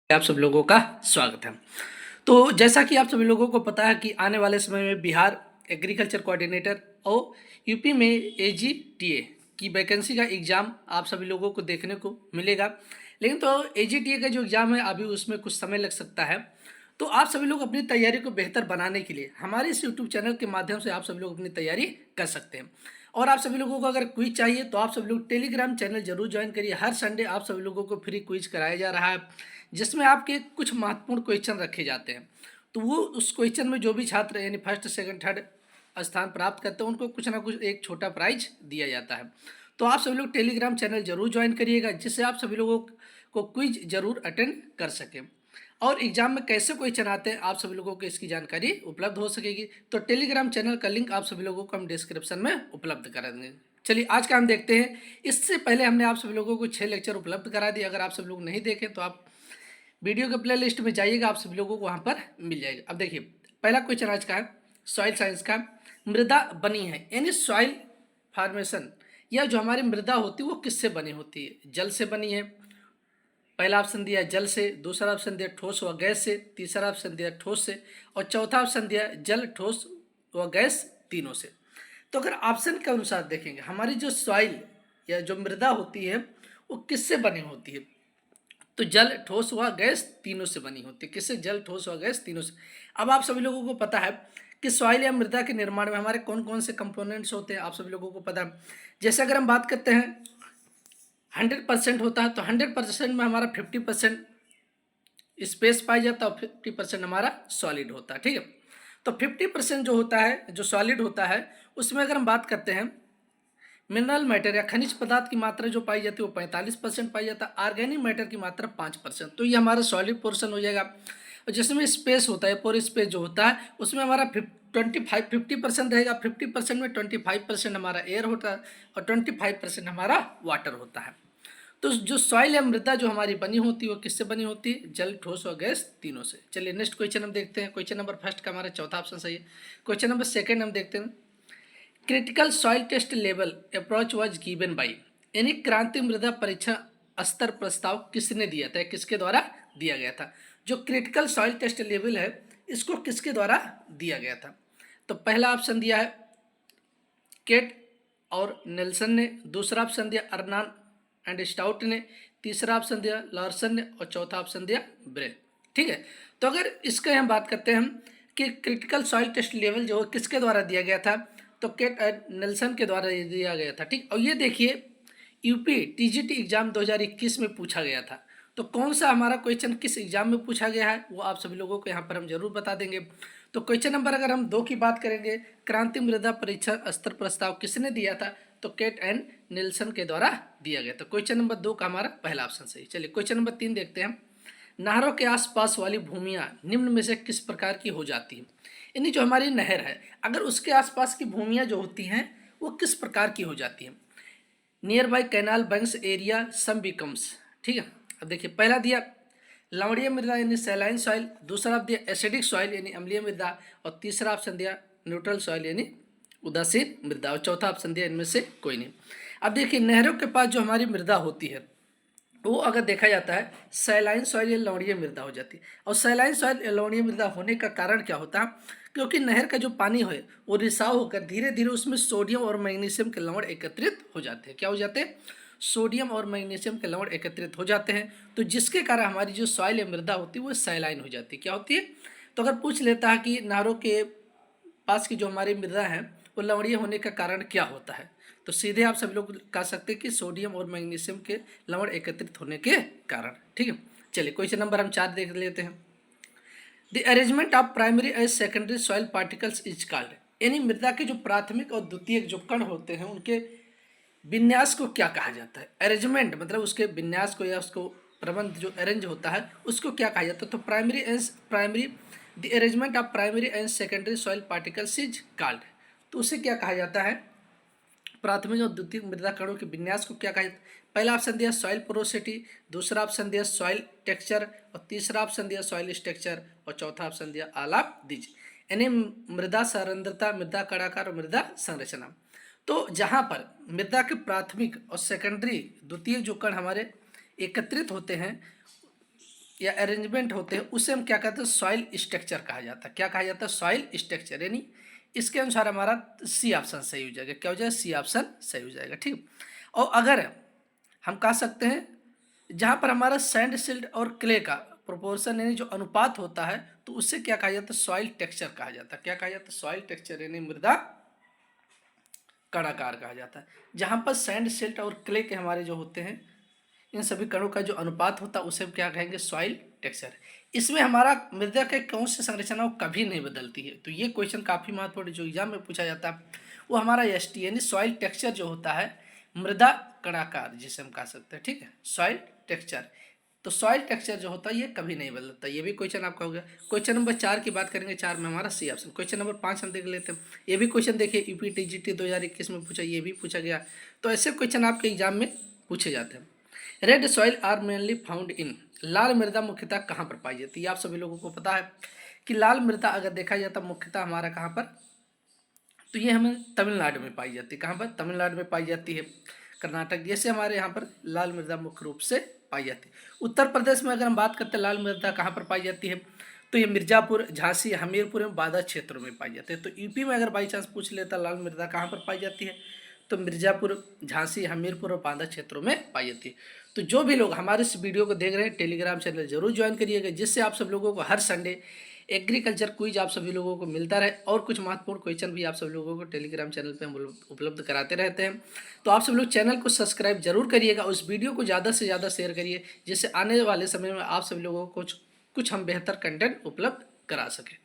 आप सब लोगों का स्वागत है। तो जैसा कि आप सभी लोगों को पता है कि आने वाले समय में बिहार एग्रीकल्चर कोऑर्डिनेटर और यूपी में एजीटीए की वैकेंसी का एग्ज़ाम आप सभी लोगों को देखने को मिलेगा। लेकिन तो एजीटीए का जो एग्ज़ाम है अभी उसमें कुछ समय लग सकता है। तो आप सभी लोग अपनी तैयारी को बेहतर बनाने के लिए हमारे इस यूट्यूब चैनल के माध्यम से आप सभी लोग अपनी तैयारी कर सकते हैं। और आप सभी लोगों को अगर क्विज चाहिए तो आप सभी लोग टेलीग्राम चैनल जरूर ज्वाइन करिए। हर संडे आप सभी लोगों को फ्री क्विज कराया जा रहा है, जिसमें आपके कुछ महत्वपूर्ण क्वेश्चन रखे जाते हैं। तो वो उस क्वेश्चन में जो भी छात्र यानी फर्स्ट सेकंड थर्ड स्थान प्राप्त करते हैं उनको कुछ ना कुछ एक छोटा प्राइज दिया जाता है। तो आप सभी लोग टेलीग्राम चैनल जरूर ज्वाइन करिएगा, जिससे आप सभी लोगों को क्विज जरूर अटेंड कर सकें और एग्जाम में कैसे क्वेश्चन आते हैं आप सभी लोगों को इसकी जानकारी उपलब्ध हो सकेगी। तो टेलीग्राम चैनल का लिंक आप सभी लोगों को हम डिस्क्रिप्शन में उपलब्ध करा देंगे। चलिए आज का हम देखते हैं। इससे पहले हमने आप सभी लोगों को 6 लेक्चर उपलब्ध करा दिए। अगर आप सभी लोग नहीं देखें तो आप वीडियो के प्ले लिस्ट में जाइएगा, आप सभी लोगों को वहाँ पर मिल जाएगा। अब देखिए पहला क्वेश्चन आज का है सॉइल साइंस का। मृदा बनी है यानी सॉइल फॉर्मेशन, यह जो हमारी मृदा होती है वो किससे बनी होती है? जल से बनी है। पहला ऑप्शन दिया जल से, दूसरा ऑप्शन दिया ठोस व गैस से, तीसरा ऑप्शन दिया ठोस से और चौथा ऑप्शन दिया जल ठोस व गैस तीनों से। तो अगर ऑप्शन के अनुसार देखेंगे हमारी जो सॉइल या जो मृदा होती है वो किससे बनी होती है? तो जल ठोस व गैस तीनों से बनी होती है। किससे? जल ठोस व गैस तीनों से। अब आप सभी लोगों को पता है कि सॉइल या मृदा के निर्माण में हमारे कौन कौन से कंपोनेंट्स होते हैं, आप सभी लोगों को पता है। जैसे अगर हम बात करते हैं 100% होता है तो 100% में हमारा 50% स्पेस पाया जाता है और 50% हमारा सॉलिड होता है। ठीक है, तो 50% जो होता है, जो सॉलिड होता है, उसमें अगर हम बात करते हैं मिनरल मैटर या खनिज पदार्थ की मात्रा जो पाई जाती है वो 45% पाई जाता है, ऑर्गेनिक मैटर की मात्रा 5%। तो ये हमारा सॉलिड पोर्शन हो जाएगा। और जिसमें स्पेस होता है, पोर स्पेस जो होता है, उसमें हमारा 50% रहेगा। 50% में 25% हमारा एयर होता है और 25% हमारा वाटर होता है। तो जो सॉइल या मृदा जो हमारी बनी होती है वो किससे बनी होती है? जल ठोस और गैस तीनों से। चलिए नेक्स्ट क्वेश्चन हम देखते हैं। क्वेश्चन नंबर फर्स्ट का हमारा चौथा ऑप्शन सही है। क्वेश्चन नंबर सेकंड हम देखते हैं। Critical soil test level approach was given by, यानी क्रांति मृदा परीक्षण स्तर प्रस्ताव किसने दिया था, किसके द्वारा दिया गया था? जो क्रिटिकल सॉइल टेस्ट लेवल है इसको किसके द्वारा दिया गया था? तो पहला ऑप्शन दिया है केट और नेल्सन ने, दूसरा ऑप्शन दिया अर्नान एंड स्टाउट ने, तीसरा ऑप्शन दिया लॉर्सन ने और चौथा ऑप्शन दिया ब्रे। ठीक है, तो अगर इसके हम बात करते हैं हम कि क्रिटिकल सॉइल टेस्ट लेवल जो किसके द्वारा दिया गया था, तो केट और नेल्सन के द्वारा दिया गया था। ठीक, और ये देखिए यूपी टीजीटी एग्जाम 2021 में पूछा गया था। तो कौन सा हमारा क्वेश्चन किस एग्जाम में पूछा गया है वो आप सभी लोगों को यहाँ पर हम जरूर बता देंगे। तो क्वेश्चन नंबर अगर हम 2 की बात करेंगे, क्रांति मृदा परीक्षण स्तर प्रस्ताव किसने दिया था? तो केट एंड निल्सन के द्वारा दिया गया था। क्वेश्चन नंबर 2 का हमारा पहला ऑप्शन सही। चलिए क्वेश्चन नंबर 3 देखते हैं। नहरों के आसपास वाली भूमियां निम्न में से किस प्रकार की हो जाती हैं? यानी जो हमारी नहर है अगर उसके आसपास की भूमियां जो होती हैं वो किस प्रकार की हो जाती हैं? Near by canal banks area some becomes. ठीक है, अब देखिए पहला दिया लवणीय मृदा यानी सैलाइन सॉइल, दूसरा दिया एसिडिक सॉइल यानी अम्लीय मृदा और तीसरा ऑप्शन दिया न्यूट्रल सॉइल यानी उदासीन मृदा और चौथा ऑप्शन दिया इनमें से कोई नहीं। अब देखिए नहरों के पास जो हमारी मृदा होती है वो अगर देखा जाता है सैलाइन सॉइल या लवणीय मृदा हो जाती है। और सैलाइन सॉइल या लवणीय मृदा होने का कारण क्या होता है? क्योंकि नहर का जो पानी है वो रिसाव होकर धीरे धीरे उसमें सोडियम और मैग्नीशियम के लवण एकत्रित हो जाते हैं। क्या हो जाते हैं? सोडियम और मैग्नीशियम के लवण एकत्रित हो जाते हैं। तो जिसके कारण हमारी जो सॉइल या मृदा होती है वो सैलाइन हो जाती है। क्या होती है? तो अगर पूछ लेता है कि नहरों के पास की जो हमारी मृदा है वो लवणीय होने का कारण क्या होता है, तो सीधे आप सभी लोग कह सकते हैं कि सोडियम और मैग्नीशियम के लवण एकत्रित होने के कारण। ठीक है, चलिए क्वेश्चन नंबर हम 4 देख लेते हैं। The arrangement of primary and secondary soil particles is called, यानी मृदा के जो प्राथमिक और द्वितीयक जो कण होते हैं उनके विन्यास को क्या कहा जाता है? अरेंजमेंट मतलब उसके विन्यास को या उसको प्रबंध जो अरेंज होता है उसको क्या कहा जाता है? तो primary the arrangement of primary and secondary soil particles is called, तो उसे क्या कहा जाता है? प्राथमिक और द्वितीयक मृदा कणों के विन्यास को क्या कहा जाता है? पहला ऑप्शन दिया सॉइल पोरोसिटी, दूसरा ऑप्शन दिया सॉइल टेक्सचर और तीसरा ऑप्शन दिया सॉइल स्ट्रक्चर और चौथा ऑप्शन दिया ऑल ऑफ दीज, यानी मृदा सांद्रता, मृदा कड़ाकार और मृदा संरचना। तो जहाँ पर मृदा के प्राथमिक और सेकेंडरी द्वितीय जो कण हमारे एकत्रित होते हैं या अरेंजमेंट होते हैं उसे हम क्या कहते हैं, सॉइल स्ट्रक्चर कहा जाता है। क्या कहा जाता है, सॉइल स्ट्रक्चर। यानी इसके अनुसार हमारा सी ऑप्शन सही हो जाएगा। क्या हो जाएगा, सी ऑप्शन सही हो जाएगा। ठीक। और अगर हम कह सकते हैं जहाँ पर हमारा सैंड सिल्ट और क्ले का प्रोपोर्शन यानी जो अनुपात होता है, तो उससे क्या कहा जाता है, सॉइल टेक्सचर कहा जाता है। क्या कहा जाता है, सॉइल टेक्सचर यानी मृदा कणाकार कहा जाता है। जहाँ पर सैंड सिल्ट और क्ले के हमारे जो होते हैं, इन सभी कणों का जो अनुपात होता है उसे हम क्या कहेंगे, सॉइल टेक्सचर। इसमें हमारा मृदा के कौन सी संरचना वो कभी नहीं बदलती है। तो ये क्वेश्चन काफ़ी महत्वपूर्ण जो एग्जाम में पूछा जाता है वो हमारा एस टी यानी सॉइल टेक्सचर जो होता है, मृदा कणाकार जिसे हम कह सकते हैं। ठीक है, सॉइल टेक्सचर। तो सॉइल टेक्सचर जो होता है ये कभी नहीं बदलता। ये भी क्वेश्चन आपका हो गया। क्वेश्चन नंबर 4 की बात करेंगे, 4 में हमारा सी ऑप्शन। क्वेश्चन नंबर 5 हम देख लेते हैं। ये भी क्वेश्चन देखिए यूपी टीजीटी 2021 में पूछा, ये भी पूछा गया। तो ऐसे क्वेश्चन आपके एग्जाम में पूछे जाते हैं। Red soil are mainly found in, लाल मृदा मुख्यतः कहाँ पर पाई जाती है। आप सभी लोगों को पता है कि लाल मृदा अगर देखा जाए तो मुख्यतः हमारा कहाँ पर, तो ये हमें तमिलनाडु में पाई जाती है। कहाँ पर, तमिलनाडु में पाई जाती है। कर्नाटक जैसे हमारे यहाँ पर लाल मृदा मुख्य रूप से पाई जाती है। उत्तर प्रदेश में अगर हम बात करते हैं लाल मृदा कहाँ पर पाई जाती है, तो ये मिर्जापुर, झांसी, हमीरपुर एवं बांदा क्षेत्रों में पाई जाती है। तो यूपी में अगर बाई चांस पूछ लेता लाल मृदा कहाँ पर पाई जाती है, तो मिर्जापुर, झांसी, हमीरपुर और बांदा क्षेत्रों में पाई जाती है। तो जो भी लोग हमारे इस वीडियो को देख रहे हैं, टेलीग्राम चैनल जरूर ज्वाइन करिएगा, जिससे आप सब लोगों को हर संडे एग्रीकल्चर क्विज आप सभी लोगों को मिलता रहे और कुछ महत्वपूर्ण क्वेश्चन भी आप सभी लोगों को टेलीग्राम चैनल पे हम उपलब्ध कराते रहते हैं। तो आप सब लोग चैनल को सब्सक्राइब जरूर करिएगा, उस वीडियो को ज़्यादा से ज़्यादा शेयर करिए, जिससे आने वाले समय में आप सभी लोगों को कुछ हम बेहतर कंटेंट उपलब्ध करा सकें।